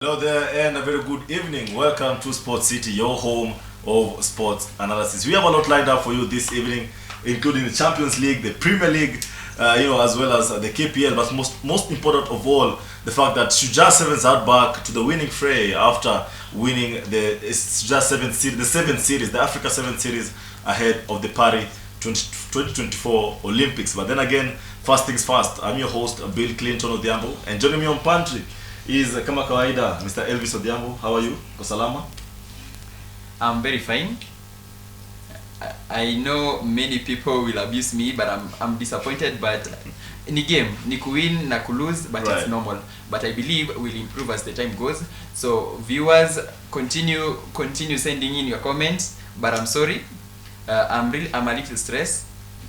Hello there and a very good evening. Welcome to Sports City, your home of sports analysis. We have a lot lined up for you this evening, including the Champions League, the Premier League, as well as the KPL. But most important of all, the fact that Shujaa Sevens are back to the winning fray after winning the Shujaa Seven series, the Africa Seven series ahead of the Paris 2024 Olympics. But then again, first things first. I'm your host, Bill Clinton ODHIAMBO, and joining me on pantry is kama kawaida Mr. ELVIS ODHIAMBO. How are you? Kosalama? I'm very fine. I know many people will abuse me, but I'm disappointed. But ni game, ni kuwin na kulose, but Right. It's normal. But I believe we'll improve as the time goes. So viewers, continue sending in your comments. But I'm sorry, I'm a little stressed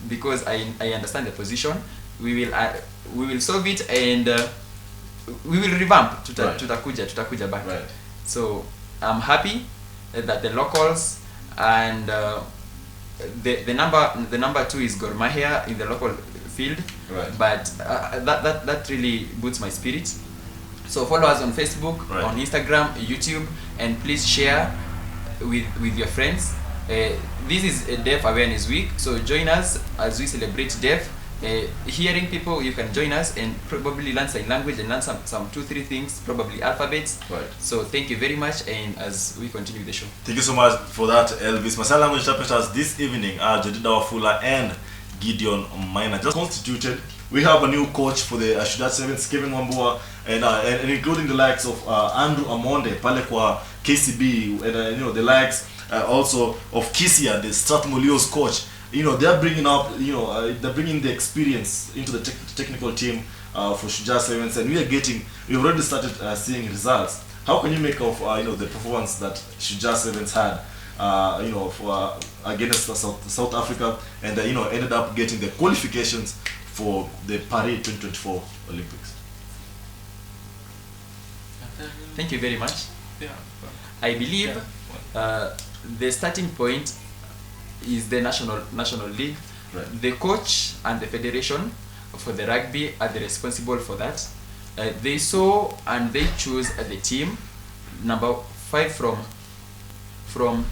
because I understand the position. We will solve it and. We will revamp tutakuja back. Right. So I'm happy that the locals and the number 2 is Gor Mahia in the local field. Right. But that really boosts my spirit. So follow us on Facebook, Right. on Instagram, YouTube, and please share with your friends. This is a Deaf Awareness Week, so join us as we celebrate deaf. Hearing people, you can join us and probably learn sign language and learn some 2-3 things, probably alphabets. Right. So thank you very much, and as we continue the show. Thank you so much for that, ELVIS. My sign language interpreters this evening are Jadida Wafula and Gideon Minor. Just constituted. We have a new coach for the Shujaa Sevens, Kevin Wambua, and including the likes of Andrew Amonde, pale kwa KCB, and the likes also of Kisia, the Strathmolio's coach. They're bringing up, they're bringing the experience into the technical team for Shujaa Sevens, and we've already started seeing results. How can you make of, the performance that Shujaa Sevens had, against South Africa, and ended up getting the qualifications for the Paris 2024 Olympics? Thank you very much. Yeah. I believe the starting point is the national league. Right. The coach and the federation for the rugby are the responsible for that. They saw and they choose the team number 5 from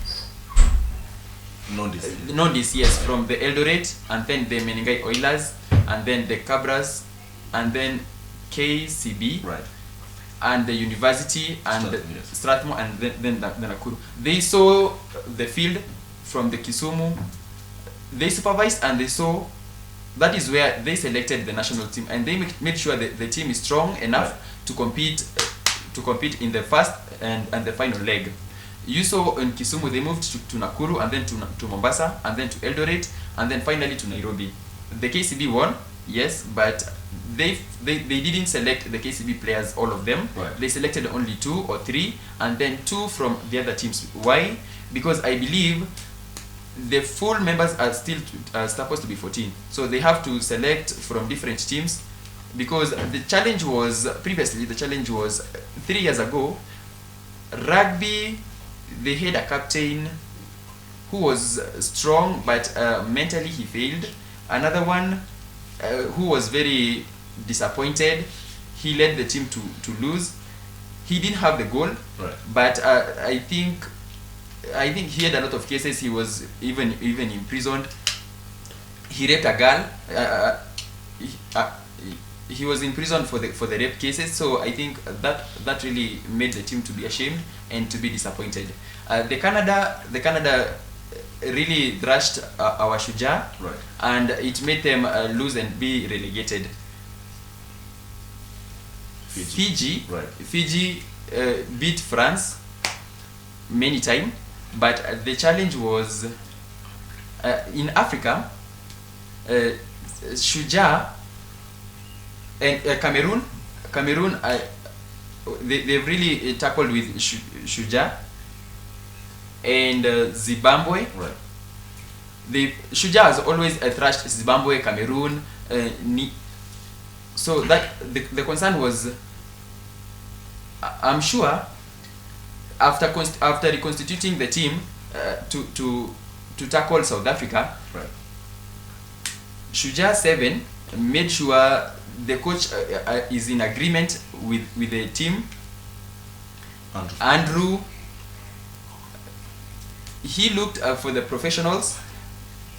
Nondis, yes, from the Eldoret, and then the Menengai Oilers, and then the Cabras, and then KCB, Right. and the university, and Strathmore, yes. Strathmore, and then Nakuru. They saw the field from the Kisumu. They supervised and they saw that is where they selected the national team, and they made sure that the team is strong enough to compete in the first and the final leg. You saw in Kisumu they moved to Nakuru, and then to Mombasa, and then to Eldoret, and then finally to Nairobi. The KCB won, yes, but they didn't select the KCB players, all of them. Right. They selected only 2 or 3, and then 2 from the other teams. Why? Because I believe the full members are still supposed to be 14, so they have to select from different teams, because the challenge was 3 years ago. Rugby, they had a captain who was strong, but mentally he failed. Another one who was very disappointed, he led the team to lose. He didn't have the goal. Right. But I think he had a lot of cases. He was even imprisoned. He raped a girl. He was in prison for the rape cases. So I think that really made the team to be ashamed and to be disappointed. The Canada really thrashed our Shujaa, Right. and it made them lose and be relegated. Fiji Right. beat France many times, but the challenge was in Africa. Shujaa and Cameroon, they've really tackled with Shujaa and Zimbabwe. Right. The Shujaa has always thrashed Zimbabwe, Cameroon. So that the concern was, I'm sure, after reconstituting the team to tackle South Africa, Right. Shujaa 7 made sure the coach is in agreement with the team Andrew, he looked for the professionals,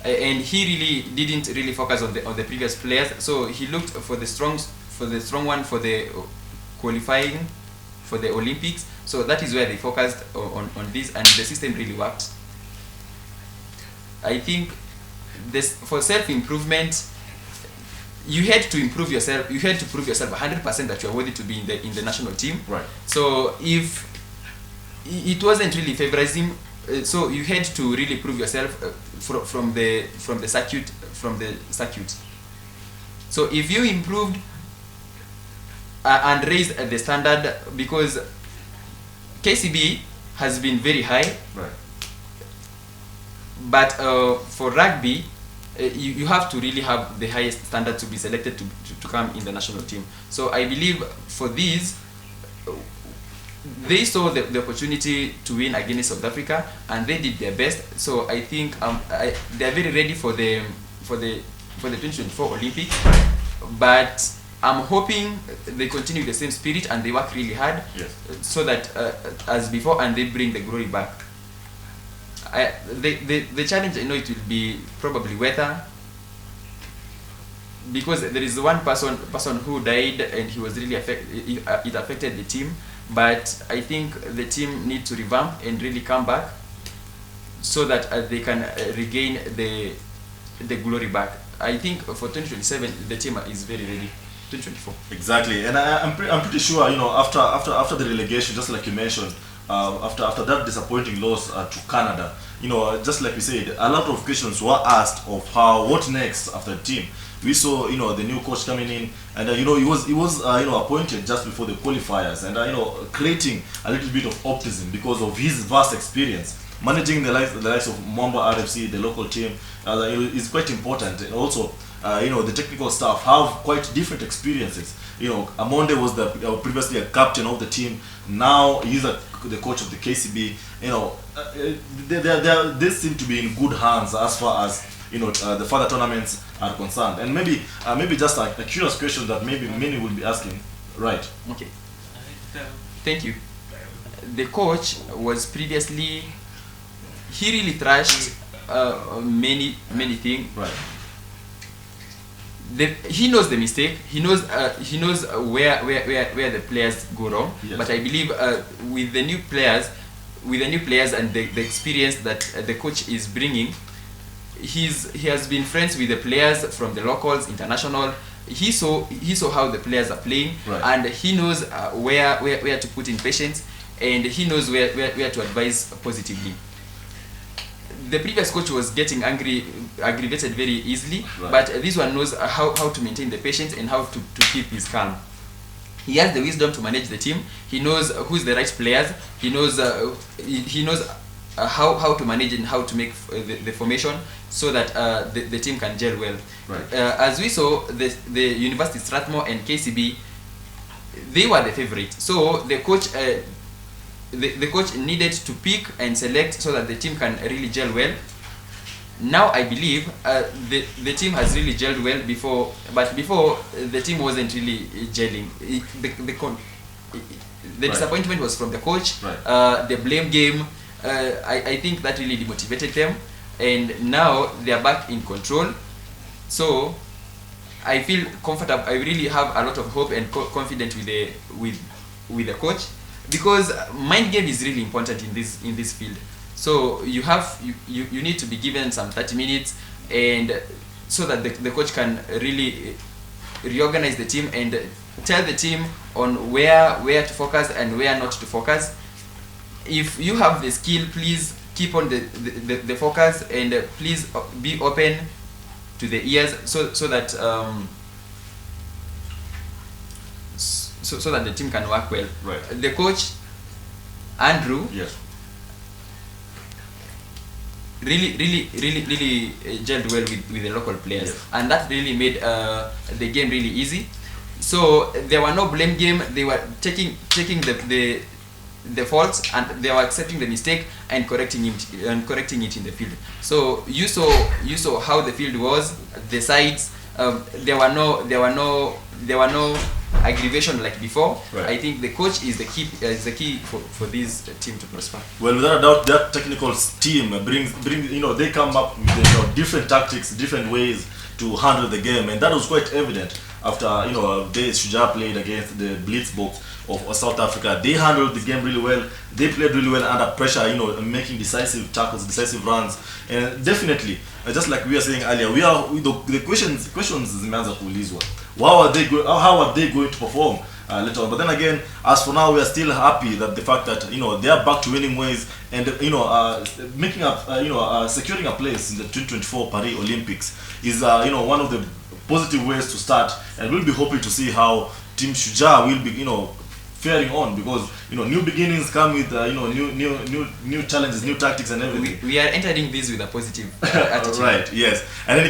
and he really didn't really focus on the previous players. So he looked for the strong one for the qualifying for the Olympics. So that is where they focused on this, and the system really worked. I think this for self-improvement, you had to improve yourself. You had to prove yourself 100% that you are worthy to be in the national team. Right. So if it wasn't really favorism, so you had to really prove yourself from the circuit. So if you improved and raised the standard, because KCB has been very high. Right. But for rugby, you have to really have the highest standard to be selected to come in the national team. So I believe for these, they saw the opportunity to win against South Africa, and they did their best. So I think they are very ready for the 2024 Olympics. But I'm hoping they continue the same spirit and they work really hard, yes, so that as before, and they bring the glory back. The challenge, I know it will be probably weather, because there is one person who died and he was really it affected the team. But I think the team need to revamp and really come back, so that they can regain the glory back. I think for 2027 the team is very ready. 2024. Exactly, and I'm pretty sure, you know, after the relegation, just like you mentioned, after that disappointing loss to Canada, you know, just like we said, a lot of questions were asked of what next after the team. We saw, you know, the new coach coming in, and you know, he was you know, appointed just before the qualifiers, and you know, creating a little bit of optimism because of his vast experience managing the likes of Mwamba RFC, the local team. Is quite important, and also you know, the technical staff have quite different experiences. You know, Amonde was previously a captain of the team. Now he's the coach of the KCB. You know, they seem to be in good hands as far as, you know, the further tournaments are concerned. And maybe just a curious question that maybe many will be asking. Right. Okay. Thank you. The coach was previously, he really thrashed many things. Right. He knows the mistake. He knows where the players go wrong. Yes. But I believe with the new players and the experience that the coach is bringing, he has been friends with the players from the locals, international. He saw how the players are playing, right, and he knows where to put in patience, and he knows where to advise positively. The previous coach was getting aggravated very easily, right, but this one knows how to maintain the patience and how to keep his calm. He has the wisdom to manage the team. He knows who's the right players. He knows how to manage and how to make the formation, so that the team can gel well. Right. As we saw, the University Strathmore and KCB, they were the favorite. So the coach needed to pick and select so that the team can really gel well. Now I believe the team has really gelled well before, but before the team wasn't really gelling. The right, disappointment was from the coach. Right. The blame game, I think that really demotivated them, and now they are back in control. So I feel comfortable. I really have a lot of hope and confidence with the coach, because mind game is really important in this field. So you need to be given some 30 minutes, and so that the coach can really reorganize the team and tell the team on where to focus and where not to focus. If you have the skill, please keep on the focus, and please be open to the ears, so that so that the team can work well. Right. The coach, Andrew, yes, really gelled well with the local players, yes, and that really made the game really easy. So there were no blame game. They were taking the faults, and they were accepting the mistake and correcting it in the field. So you saw how the field was, the sides. There were no aggravation like before. Right. I think the coach is the key for this team to prosper. Well, without a doubt, that technical team brings they come up with different tactics, different ways to handle the game, and that was quite evident after Shujaa played against the Blitzboks of South Africa. They handled the game really well. They played really well under pressure, making decisive tackles, decisive runs, and definitely, just like we were saying earlier, the questions zimeanza kuulizwa. How are they going to perform later on? But then again, as for now, we are still happy that the fact that they are back to winning ways and making up securing a place in the 2024 Paris Olympics is one of the positive ways to start, and we'll be hoping to see how Team Shujaa will be faring on, because new beginnings come with new challenges, new tactics, and everything. We are entering this with a positive attitude. Right. Yes. And then